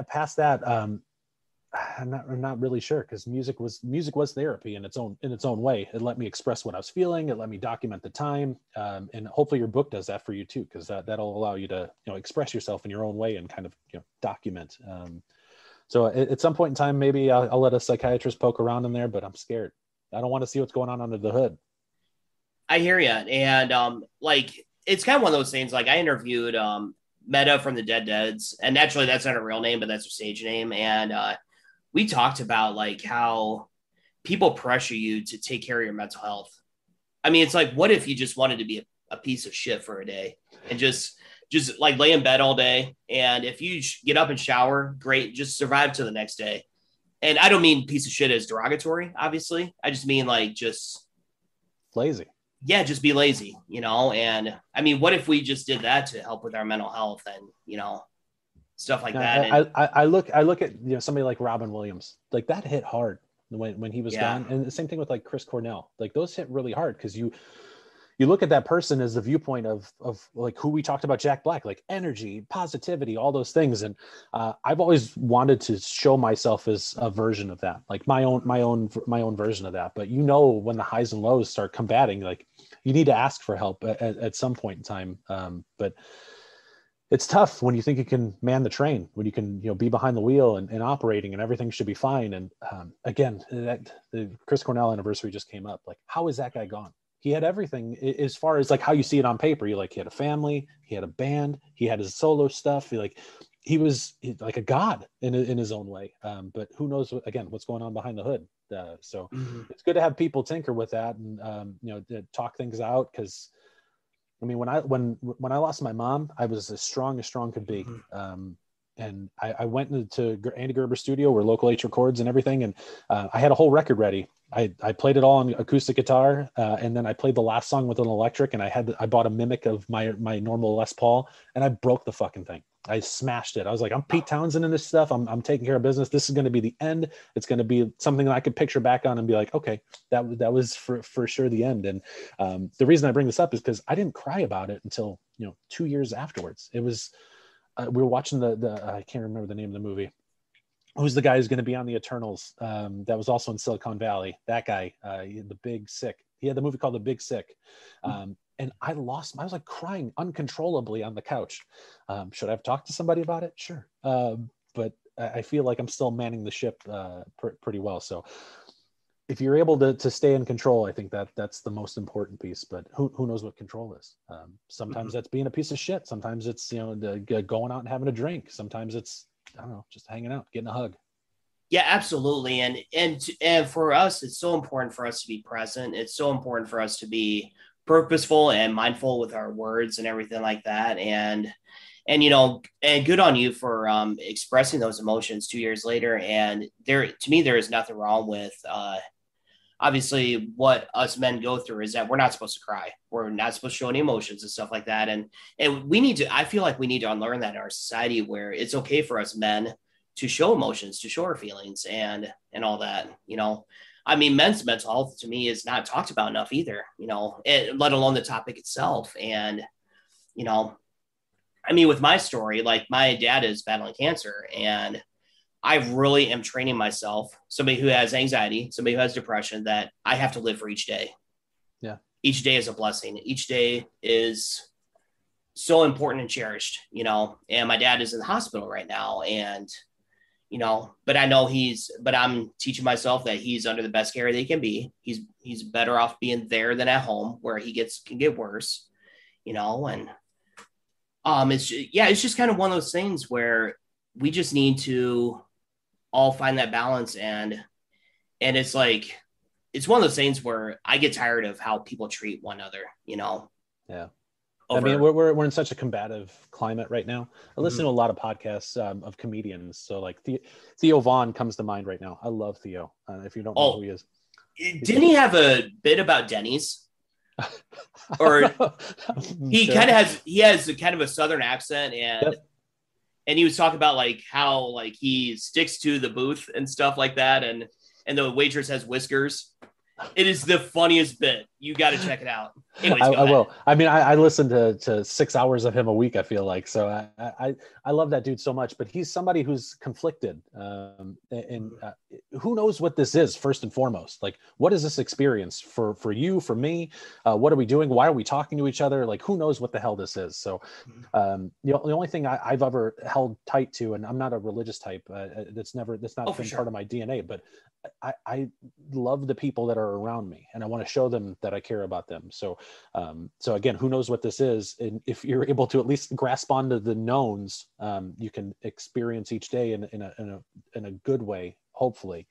[SPEAKER 4] past that, I'm not really sure, because music was therapy in its own way. It let me express what I was feeling. It let me document the time, and hopefully your book does that for you too, because that'll allow you to express yourself in your own way and kind of document. So at some point in time, maybe I'll let a psychiatrist poke around in there, but I'm scared. I don't want to see what's going on under the hood.
[SPEAKER 3] I hear you, and it's kind of one of those things. Like I interviewed Meta from the Deads, and naturally that's not a real name, but that's her stage name, and we talked about how people pressure you to take care of your mental health. I mean, it's like, what if you just wanted to be a piece of shit for a day and just lay in bed all day? And if you get up and shower, great, just survive to the next day. And I don't mean piece of shit as derogatory, obviously. I just mean just
[SPEAKER 4] lazy.
[SPEAKER 3] Yeah, just be lazy, and I mean, what if we just did that to help with our mental health and, stuff like that.
[SPEAKER 4] I look at somebody like Robin Williams, like that hit hard when he was gone, and the same thing with Chris Cornell. Like those hit really hard because you look at that person as the viewpoint of who we talked about, Jack Black, like energy, positivity, all those things. And I've always wanted to show myself as a version of that, like my own version of that. But when the highs and lows start combating, you need to ask for help at some point in time. But it's tough when you think you can man the train, when you can, be behind the wheel and operating and everything should be fine. And again, the Chris Cornell anniversary just came up. Like, how is that guy gone? He had everything as far as how you see it on paper. He had a family, he had a band, he had his solo stuff. He was like a god in his own way. But who knows what's going on behind the hood. So It's good to have people tinker with that and, to talk things out. Cause I mean, when I lost my mom, I was as strong could be. And and I went into Andy Gerber's studio where Local H records and everything. And I had a whole record ready. I played it all on acoustic guitar. And then I played the last song with an electric, and I bought a mimic of my normal Les Paul, and I broke the fucking thing. I smashed it. I was like, I'm Pete Townsend in this stuff. I'm taking care of business. This is going to be the end. It's going to be something that I could picture back on and be like, okay, that was for sure the end. And the reason I bring this up is because I didn't cry about it until 2 years afterwards. It was we were watching the I can't remember the name of the movie. Who's the guy who's going to be on the Eternals? That was also in Silicon Valley. That guy, the Big Sick. He had the movie called The Big Sick. And I was like crying uncontrollably on the couch. Should I have talked to somebody about it? Sure. But I feel like I'm still manning the ship pretty well. So if you're able to stay in control, I think that's the most important piece. But who knows what control is? Sometimes that's being a piece of shit. Sometimes it's going out and having a drink. Sometimes it's, I don't know, just hanging out, getting a hug.
[SPEAKER 3] Yeah, absolutely. And for us, it's so important for us to be present. It's so important for us to be purposeful and mindful with our words and everything like that. And good on you for expressing those emotions 2 years later. And to me, there is nothing wrong with, obviously what us men go through is that we're not supposed to cry. We're not supposed to show any emotions and stuff like that. And I feel like we need to unlearn that in our society, where it's okay for us men to show emotions, to show our feelings and all that, I mean, men's mental health to me is not talked about enough either, let alone the topic itself. And, I mean, with my story, like my dad is battling cancer, and I really am training myself, somebody who has anxiety, somebody who has depression, that I have to live for each day.
[SPEAKER 4] Yeah.
[SPEAKER 3] Each day is a blessing. Each day is so important and cherished, and my dad is in the hospital right now, and, but I'm teaching myself that he's under the best care that he can be. He's better off being there than at home, where can get worse, and it's just kind of one of those things where we just need to all find that balance. And it's like, it's one of those things where I get tired of how people treat one another,
[SPEAKER 4] Yeah. I mean, we're in such a combative climate right now. I listen to a lot of podcasts of comedians. So like Theo Vonn comes to mind right now. I love Theo. If you don't know who he is.
[SPEAKER 3] Didn't he have a bit about Denny's? Or he has a kind of a Southern accent, and he was talking about like how like he sticks to the booth and stuff like that. And the waitress has whiskers. It is the funniest bit. You got to check it out. Anyways,
[SPEAKER 4] I will. I mean, I listen to 6 hours of him a week, I feel like. So I love that dude so much, but he's somebody who's conflicted. And who knows what this is, first and foremost? Like, what is this experience for you, for me? What are we doing? Why are we talking to each other? Like, who knows what the hell this is? So the only thing I've ever held tight to, and I'm not a religious type, that's not been part of my DNA, but I love the people that are around me, and I want to show them that I care about them. So again, who knows what this is? And if you're able to at least grasp onto the knowns, you can experience each day in a good way, hopefully.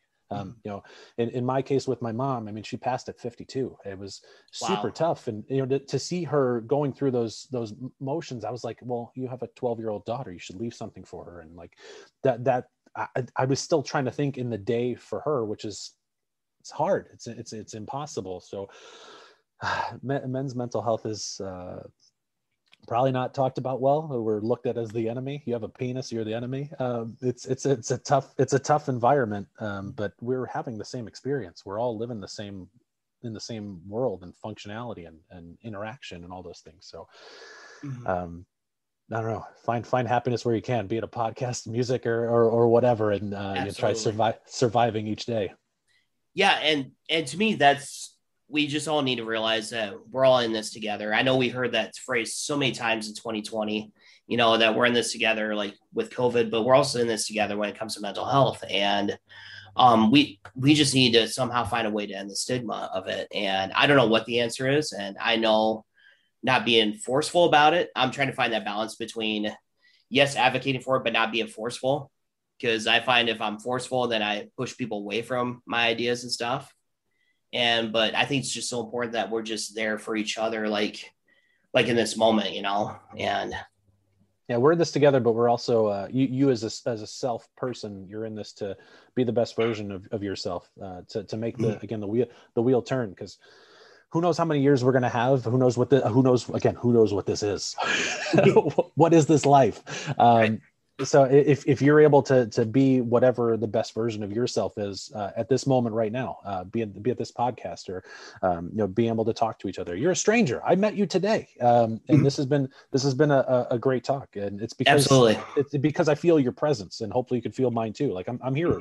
[SPEAKER 4] In my case with my mom, I mean, she passed at 52. It was super tough. And, to see her going through those motions, I was like, well, you have a 12-year-old daughter, you should leave something for her. And like that I was still trying to think in the day for her, which is, it's hard. It's impossible. So men's mental health is probably not talked about well. We're looked at as the enemy. You have a penis, you're the enemy. It's a tough environment, but we're having the same experience. We're all living in the same world and functionality and interaction and all those things. So I don't know, find happiness where you can, be it a podcast, music, or whatever, and you try surviving each day.
[SPEAKER 3] Yeah, and to me, we just all need to realize that we're all in this together. I know we heard that phrase so many times in 2020, that we're in this together, like with COVID, but we're also in this together when it comes to mental health. And we just need to somehow find a way to end the stigma of it. And I don't know what the answer is. And I know, not being forceful about it, I'm trying to find that balance between, yes, advocating for it, but not being forceful. Because I find if I'm forceful, then I push people away from my ideas and stuff. But I think it's just so important that we're just there for each other, like in this moment, and
[SPEAKER 4] Yeah, we're in this together, but we're also you as a self person. You're in this to be the best version of yourself, to make the wheel turn. Because who knows how many years we're going to have? Who knows what this is? What is this life?
[SPEAKER 3] Right.
[SPEAKER 4] So if you're able to be whatever the best version of yourself is at this moment right now, be at this podcast, or being able to talk to each other. You're a stranger. I met you today, and this has been a great talk, and it's because I feel your presence, and hopefully you can feel mine too. Like I'm here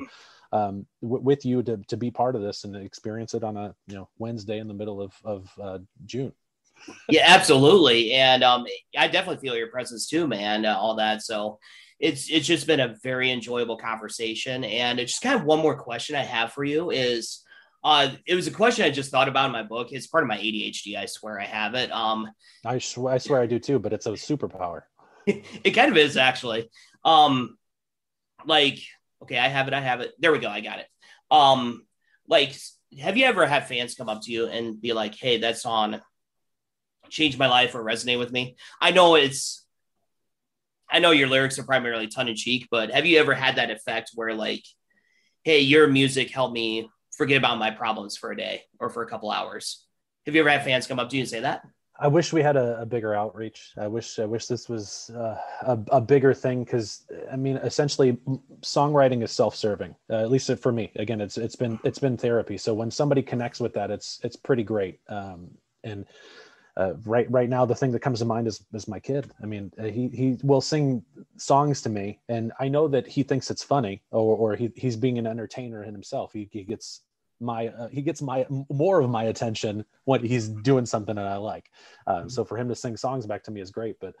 [SPEAKER 4] with you to be part of this and experience it on a Wednesday in the middle of June.
[SPEAKER 3] Yeah, absolutely, and I definitely feel your presence too, man. All that, so. It's just been a very enjoyable conversation. And it's just kind of one more question I have for you is, it was a question I just thought about in my book. It's part of my ADHD. I swear I have it.
[SPEAKER 4] I swear I do too, but it's a superpower.
[SPEAKER 3] It kind of is actually. Okay, I have it. There we go. I got it. Have you ever had fans come up to you and be like, hey, that song changed my life or resonate with me? I know your lyrics are primarily tongue-in-cheek, but have you ever had that effect where like, hey, your music helped me forget about my problems for a day or for a couple hours? Have you ever had fans come up to you and say that?
[SPEAKER 4] I wish we had a bigger outreach. I wish this was a bigger thing, because I mean, essentially, songwriting is self-serving. At least for me. Again, it's been therapy. So when somebody connects with that, it's pretty great. Right now, the thing that comes to mind is my kid. I mean, he will sing songs to me, and I know that he thinks it's funny, or he's being an entertainer in himself. He gets more of my attention when he's doing something that I like. So for him to sing songs back to me is great. But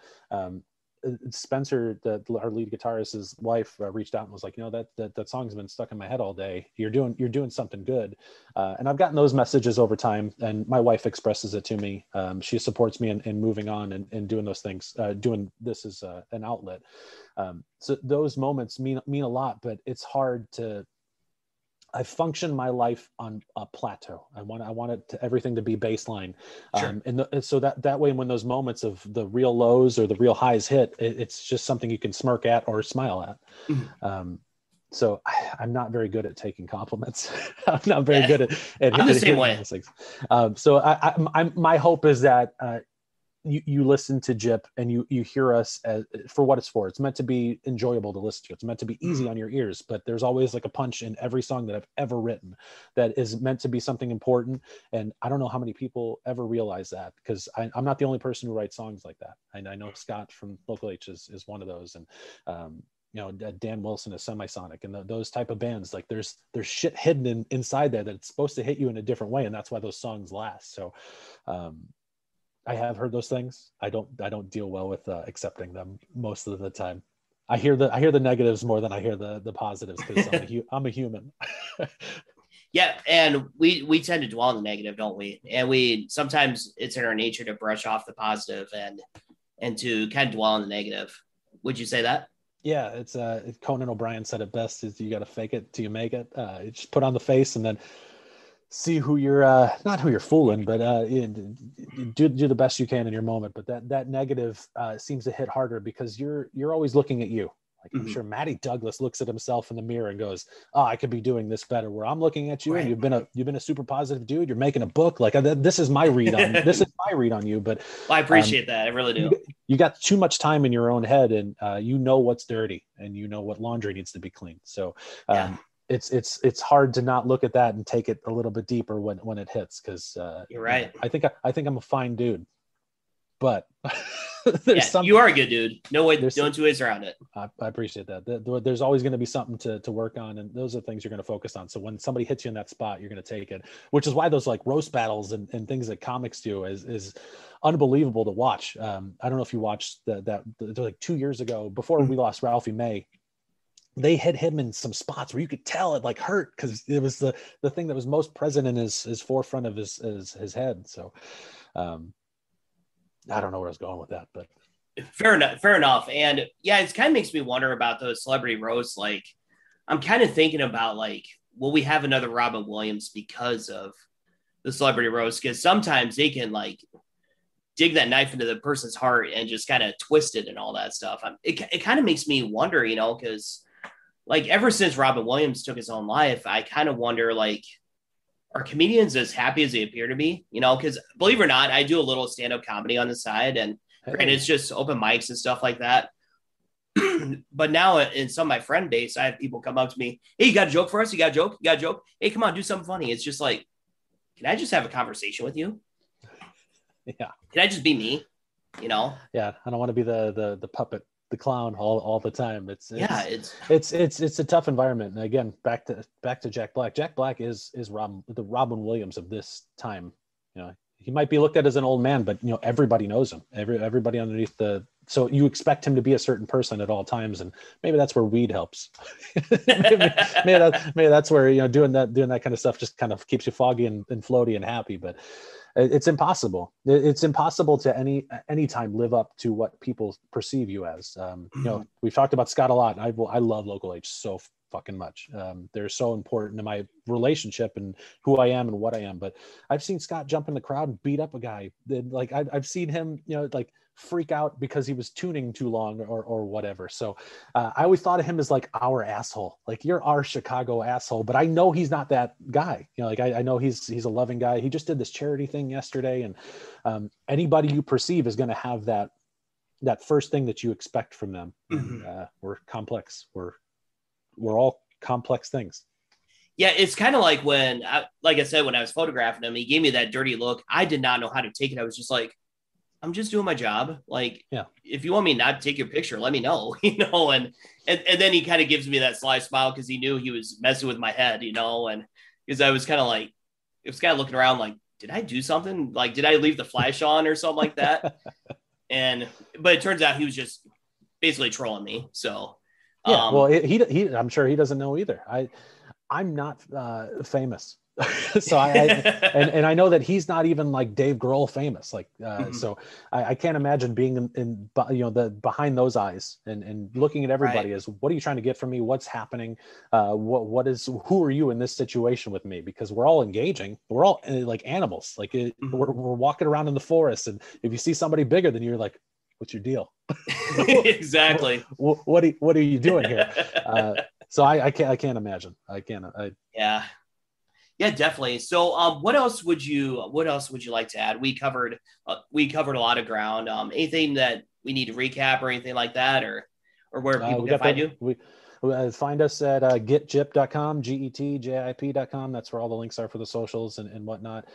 [SPEAKER 4] Spencer, our lead guitarist, his wife, reached out and was like, that song's been stuck in my head all day. You're doing something good. And I've gotten those messages over time, and my wife expresses it to me. She supports me in moving on and doing those things, doing this as an outlet. So those moments mean a lot, but it's hard to. I function my life on a plateau. I want it everything to be baseline.
[SPEAKER 3] Sure.
[SPEAKER 4] So that way, when those moments of the real lows or the real highs hit, it's just something you can smirk at or smile at. Mm-hmm. So I'm not very good at taking compliments. I'm not very good at
[SPEAKER 3] I'm the same way.
[SPEAKER 4] Things. So my hope is that you listen to JIP and you hear us for what it's for. It's meant to be enjoyable to listen to. It's meant to be easy on your ears, but there's always like a punch in every song that I've ever written that is meant to be something important. And I don't know how many people ever realize that, because I'm not the only person who writes songs like that. And I know Scott from Local H is one of those. And, Dan Wilson is Semisonic, and those type of bands, like there's shit hidden inside there that's supposed to hit you in a different way. And that's why those songs last. So, I have heard those things. I don't deal well with accepting them most of the time. I hear the negatives more than I hear the positives, because I'm a human.
[SPEAKER 3] Yeah, and we tend to dwell on the negative, don't we? And sometimes it's in our nature to brush off the positive and to kind of dwell on the negative. Would you say that?
[SPEAKER 4] Yeah, it's Conan O'Brien said it best: is you got to fake it till you make it. You just put on the face and then see who you're not who you're fooling, but do the best you can in your moment. But that negative seems to hit harder because you're always looking at you. Like, I'm sure Matty Douglas looks at himself in the mirror and goes, "Oh, I could be doing this better." Where I'm looking at you, right, and you've been a super positive dude. You're making a book. Like, this is my read on you. But
[SPEAKER 3] well, I appreciate that. I really do.
[SPEAKER 4] You got too much time in your own head, and you know what's dirty, and you know what laundry needs to be cleaned. So. Yeah. It's hard to not look at that and take it a little bit deeper when it hits, because
[SPEAKER 3] you're right.
[SPEAKER 4] I think I'm a fine dude, but
[SPEAKER 3] you are a good dude. No two ways around it.
[SPEAKER 4] I appreciate that. There's always going to be something to work on, and those are things you're going to focus on. So when somebody hits you in that spot, you're going to take it, which is why those like roast battles and things that comics do is unbelievable to watch. I don't know if you watched that like 2 years ago, before we lost Ralphie May. They hit him in some spots where you could tell it like hurt, because it was the thing that was most present in his forefront of his head. So I don't know where I was going with that, but
[SPEAKER 3] fair enough. And yeah, it kind of makes me wonder about those celebrity roasts. Like, I'm kind of thinking about, like, will we have another Robin Williams because of the celebrity roast? Because sometimes they can, like, dig that knife into the person's heart and just kind of twist it and all that stuff. It kind of makes me wonder, because like ever since Robin Williams took his own life, I kind of wonder, like, are comedians as happy as they appear to be? Because believe it or not, I do a little stand-up comedy on the side, and it's just open mics and stuff like that. But now in some of my friend base, I have people come up to me, hey, you got a joke for us? You got a joke? You got a joke? Hey, come on, do something funny. It's just like, can I just have a conversation with you?
[SPEAKER 4] Yeah.
[SPEAKER 3] Can I just be me?
[SPEAKER 4] Yeah. I don't want to be the puppet, the clown all the time. It's a tough environment. And again, back to Jack Black. Jack Black is the Robin Williams of this time. He might be looked at as an old man, but everybody knows him. Everybody underneath so you expect him to be a certain person at all times, and maybe that's where weed helps. maybe that's where doing that kind of stuff just kind of keeps you foggy and floaty and happy. But it's impossible. It's impossible to any time live up to what people perceive you as. We've talked about Scott a lot. I love Local H so fucking much. They're so important to my relationship and who I am and what I am. But I've seen Scott jump in the crowd and beat up a guy. Like I've seen him, like freak out because he was tuning too long or whatever. So I always thought of him as like our asshole. Like, you're our Chicago asshole. But I know he's not that guy. I know he's a loving guy. He just did this charity thing yesterday, and anybody you perceive is going to have that first thing that you expect from them.
[SPEAKER 3] Mm-hmm.
[SPEAKER 4] And, we're complex. We're all complex things.
[SPEAKER 3] Yeah, it's kind of like when I said, when I was photographing him, he gave me that dirty look. I did not know how to take it. I was just like, I'm just doing my job. Like,
[SPEAKER 4] yeah. If
[SPEAKER 3] you want me not to take your picture, let me know, and then he kind of gives me that sly smile because he knew he was messing with my head, and because I was kind of like, it was kind of looking around like, did I do something? Like, did I leave the flash on or something like that? But it turns out he was just basically trolling me. So,
[SPEAKER 4] yeah, well, he I'm sure he doesn't know either. I'm not famous. So and I know that he's not even like Dave Grohl famous. Like, so I can't imagine being in the behind those eyes and looking at everybody as, what are you trying to get from me? What's happening? Who are you in this situation with me? Because we're all engaging. We're all like animals. Like we're walking around in the forest, and if you see somebody bigger than you, you're like, what's your deal?
[SPEAKER 3] Exactly.
[SPEAKER 4] What are you doing here? So I can't imagine.
[SPEAKER 3] Yeah, definitely. So, what else would you like to add? We covered a lot of ground. Anything that we need to recap or anything like that, or where people can find you?
[SPEAKER 4] Find us at getjip.com, getjip.com. That's where all the links are for the socials and whatnot.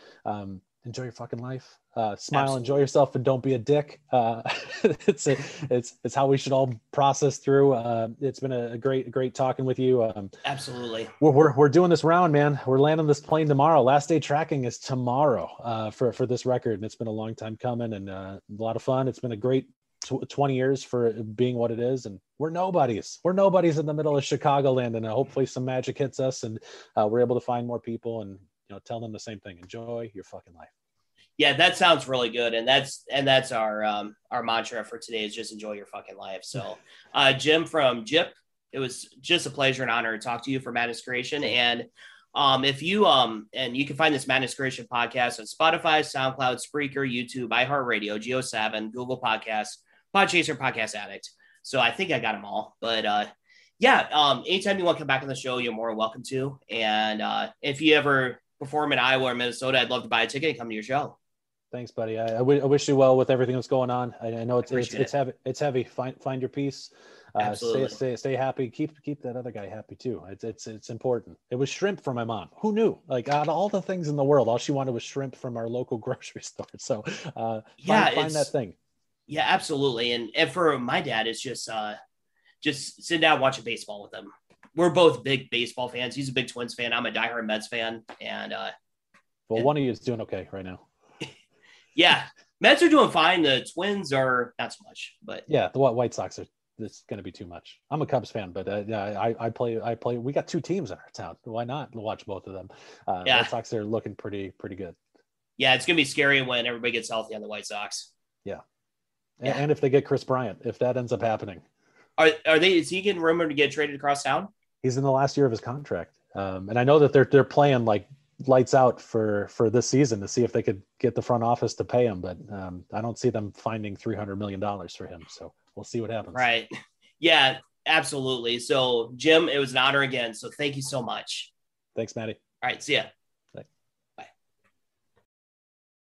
[SPEAKER 4] Enjoy your fucking life. Smile, Absolutely. Enjoy yourself, and don't be a dick. It's how we should all process through. It's been a great talking with you.
[SPEAKER 3] Absolutely.
[SPEAKER 4] We're doing this round, man. We're landing this plane tomorrow. Last day tracking is tomorrow for this record, and it's been a long time coming and a lot of fun. It's been a great 20 years for being what it is, and we're nobodies in the middle of Chicagoland, and hopefully some magic hits us, and we're able to find more people and tell them the same thing. Enjoy your fucking life.
[SPEAKER 3] Yeah, that sounds really good. And that's our mantra for today, is just enjoy your fucking life. So Jim from JIP, it was just a pleasure and honor to talk to you for Madness Creation. And if you and you can find this Madness Creation podcast on Spotify, SoundCloud, Spreaker, YouTube, iHeartRadio, Geo7, Google Podcasts, Podchaser, Podcast Addict. So I think I got them all. But anytime you want to come back on the show, you're more welcome to. And if you ever perform in Iowa or Minnesota, I'd love to buy a ticket and come to your show.
[SPEAKER 4] Thanks, buddy. I wish you well with everything that's going on. I know it's heavy. It's heavy. Find your peace.
[SPEAKER 3] Absolutely.
[SPEAKER 4] Stay happy. Keep that other guy happy too. It's important. It was shrimp for my mom. Who knew? Like, out of all the things in the world, all she wanted was shrimp from our local grocery store. So find that thing.
[SPEAKER 3] Yeah, absolutely. And for my dad, it's just sit down, watching baseball with him. We're both big baseball fans. He's a big Twins fan. I'm a diehard Mets fan. And
[SPEAKER 4] one of you is doing okay right now.
[SPEAKER 3] Yeah, Mets are doing fine. The Twins are not so much. But
[SPEAKER 4] yeah, the White Sox are. It's going to be too much. I'm a Cubs fan, but I play. We got two teams in our town. Why not watch both of them? White Sox are looking pretty good.
[SPEAKER 3] Yeah, it's going to be scary when everybody gets healthy on the White Sox.
[SPEAKER 4] Yeah. And if they get Chris Bryant, if that ends up happening.
[SPEAKER 3] Is he getting rumored to get traded across town?
[SPEAKER 4] He's in the last year of his contract. And I know that they're playing like lights out for this season to see if they could get the front office to pay him. But I don't see them finding $300 million for him. So we'll see what happens.
[SPEAKER 3] Right. Yeah, absolutely. So Jim, it was an honor again. So thank you so much.
[SPEAKER 4] Thanks, Maddie.
[SPEAKER 3] All right. See ya.